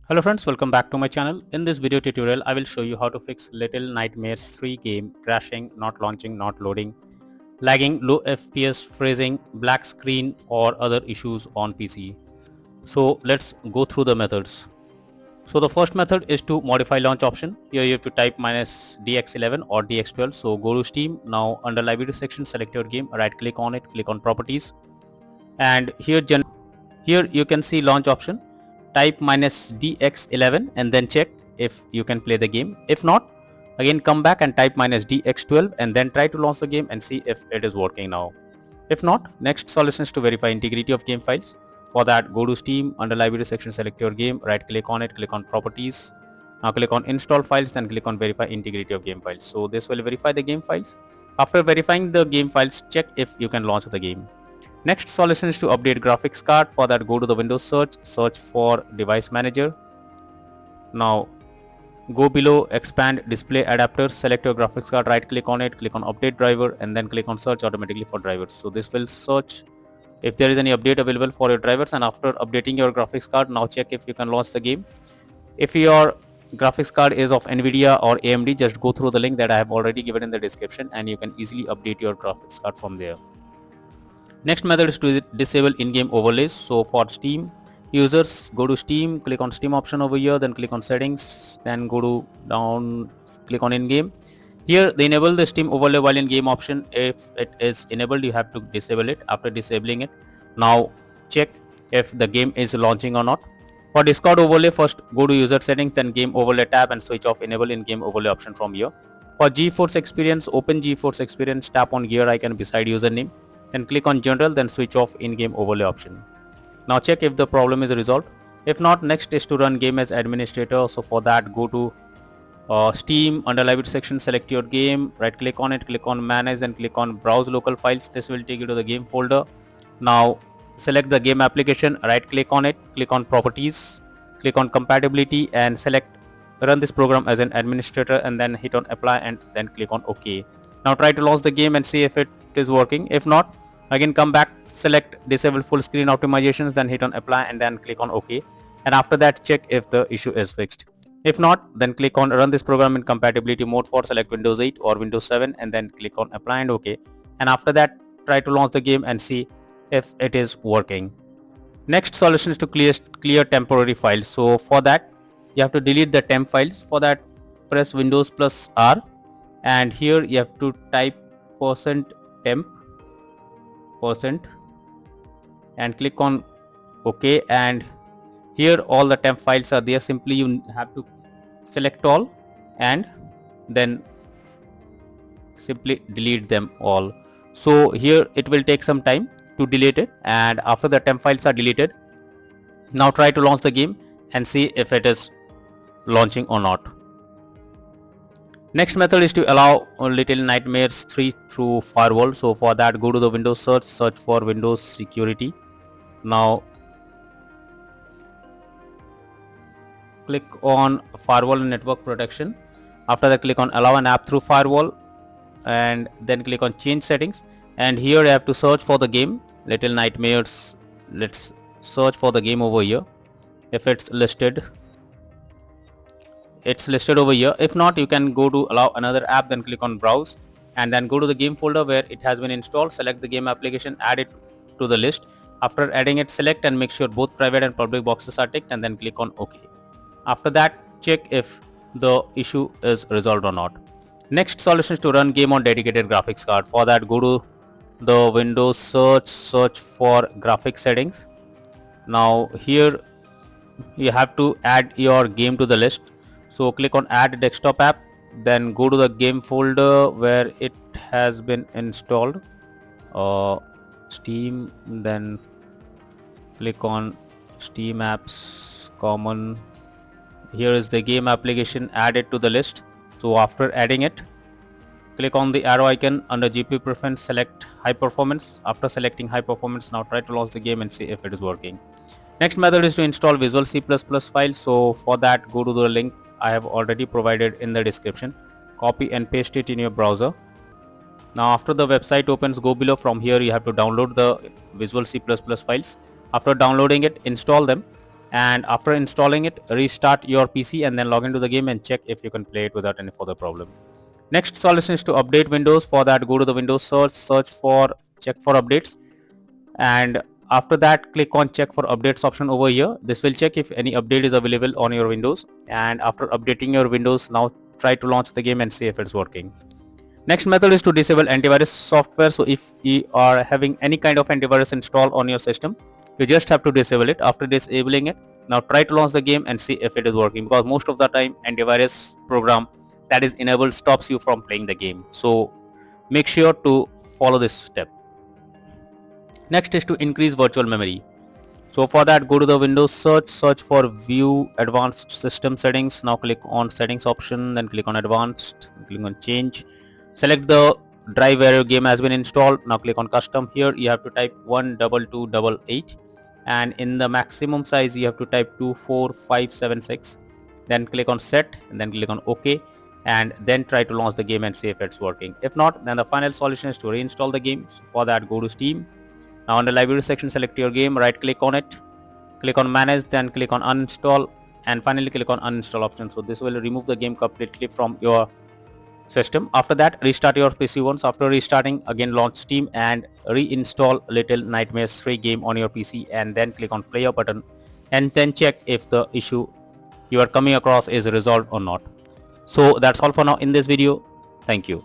Hello friends, welcome back to my channel. In this video tutorial, I will show you how to fix Little Nightmares 3 game crashing, not launching, not loading, lagging, low FPS, freezing, black screen or other issues on PC. So let's go through the methods. So the first method is to modify launch option. Here you have to type -dx11 or dx12. So go to Steam. Now under library section, select your game, right click on it, click on properties, and here you can see launch option. Type -dx11 and then check if you can play the game. If not, again come back and type -dx12 and then try to launch the game and see if it is working now. If not, next solution is to verify integrity of game files. For that, go to Steam, under library section, select your game, right click on it, click on properties. Now click on install files, then click on verify integrity of game files. So this will verify the game files. After verifying the game files, check if you can launch the game. Next solution is to update graphics card. For that, go to the Windows search for device manager. Now go below expand display adapters, select your graphics card, right click on it, click on update driver and then click on search automatically for drivers. So this will search if there is any update available for your drivers, and after updating your graphics card, now check if you can launch the game. If your graphics card is of Nvidia or AMD, just go through the link that I have already given in the description and you can easily update your graphics card from there. Next method is to disable in-game overlays. So for Steam users, go to Steam, click on Steam option over here, then click on settings, then go to down, click on in-game. Here they enable the Steam overlay while in game option. If it is enabled, you have to disable it. After disabling it, now check if the game is launching or not. For Discord overlay, first go to user settings, then game overlay tab and switch off enable in-game overlay option from here. For GeForce Experience, open GeForce Experience, tap on gear icon beside username, then click on general, then switch off in-game overlay option. Now check if the problem is resolved. If not, next is to run game as administrator. So for that, go to Steam, under library section, select your game, right click on it, click on manage and click on browse local files. This will take you to the game folder. Now select the game application, right click on it, click on properties, click on compatibility and select run this program as an administrator and then hit on apply and then click on OK. Now try to launch the game and see if it is working. If not, again come back, select disable full screen optimizations, then hit on apply and then click on OK, and after that check if the issue is fixed. If not, then click on run this program in compatibility mode for select Windows 8 or Windows 7 and then click on apply and OK, and after that try to launch the game and see if it is working. Next solution is to clear temporary files. So for that, you have to delete the temp files. For that, press Windows plus R and here you have to type %temp and click on OK, and here all the temp files are there. Simply you have to select all and then simply delete them all. So here it will take some time to delete it, and after the temp files are deleted, now try to launch the game and see if it is launching or not. Next method is to allow Little Nightmares 3 through firewall. So for that, go to the Windows search for Windows security. Now click on firewall and network protection. After that, click on allow an app through firewall and then click on change settings, and here you have to search for the game Little Nightmares. Let's search for the game over here. If it's listed over here. If not, you can go to allow another app, then click on browse and then go to the game folder where it has been installed. Select the game application, add it to the list. After adding it, select and make sure both private and public boxes are ticked and then click on OK. After that, check if the issue is resolved or not. Next solution is to run game on dedicated graphics card. For that, go to the Windows search for graphics settings. Now here you have to add your game to the list. So click on add desktop app, then go to the game folder where it has been installed, Steam, then click on Steam apps common. Here is the game application, add it to the list. So after adding it, click on the arrow icon under GPU preference, select high performance. After selecting high performance, now try to launch the game and see if it is working. Next method is to install Visual C++ file. So for that, go to the link I have already provided in the description. Copy and paste it in your browser. Now after the website opens, go below. From here you have to download the Visual C++ files. After downloading it, install them and after installing it, restart your PC and then log into the game and check if you can play it without any further problem. Next solution is to update Windows. For that, go to the Windows search for check for updates, and after that click on check for updates option over here. This will check if any update is available on your Windows, and after updating your Windows, now try to launch the game and see if it's working. Next method is to disable antivirus software. So if you are having any kind of antivirus installed on your system, you just have to disable it. After disabling it, now try to launch the game and see if it is working, because most of the time antivirus program that is enabled stops you from playing the game. So make sure to follow this step. Next is to increase virtual memory. So for that, go to the Windows search for view advanced system settings. Now click on settings option, then click on advanced, click on change. Select the drive where your game has been installed. Now click on custom. Here you have to type 12288, and in the maximum size you have to type 24576. Then click on set and then click on OK, and then try to launch the game and see if it's working. If not, then the final solution is to reinstall the game. So for that, go to Steam. Now on the library section, select your game, right click on it, click on manage, then click on uninstall, and finally click on uninstall option. So this will remove the game completely from your system. After that, restart your PC once. After restarting, again launch Steam and reinstall Little Nightmares 3 game on your PC, and then click on player button and then check if the issue you are coming across is resolved or not. So that's all for now in this video. Thank you.